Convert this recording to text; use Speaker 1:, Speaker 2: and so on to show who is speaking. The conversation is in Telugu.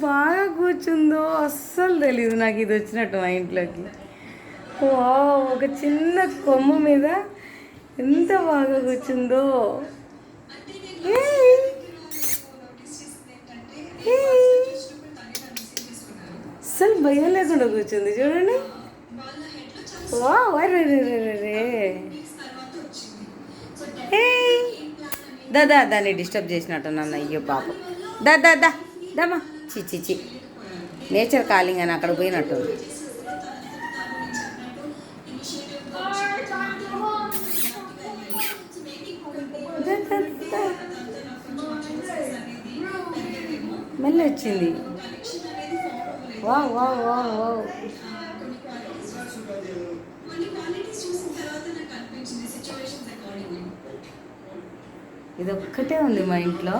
Speaker 1: బాగా కూర్చుందో అస్సలు తెలీదు నాకు ఇది వచ్చినట్టు మా ఇంట్లోకి. వావ్, ఒక చిన్న కొమ్ము మీద ఎంత బాగా కూర్చుందో. ఏయ్, ఏయ్, అస్సలు భయం లేకుండా కూర్చుంది చూడండి. వావ్, అరే రే రే రే రే. ఏయ్, దాదా దాన్ని డిస్టర్బ్ చేసినట్టు నన్ను. అయ్యో పాపం. దా దా దా దమ్మా. చి నేచర్ కాలింగ్ అని అక్కడ పోయినట్టు. మెల్ల వచ్చింది. వా వా వా వా. ఇది ఒక్కటే ఉంది మా ఇంట్లో.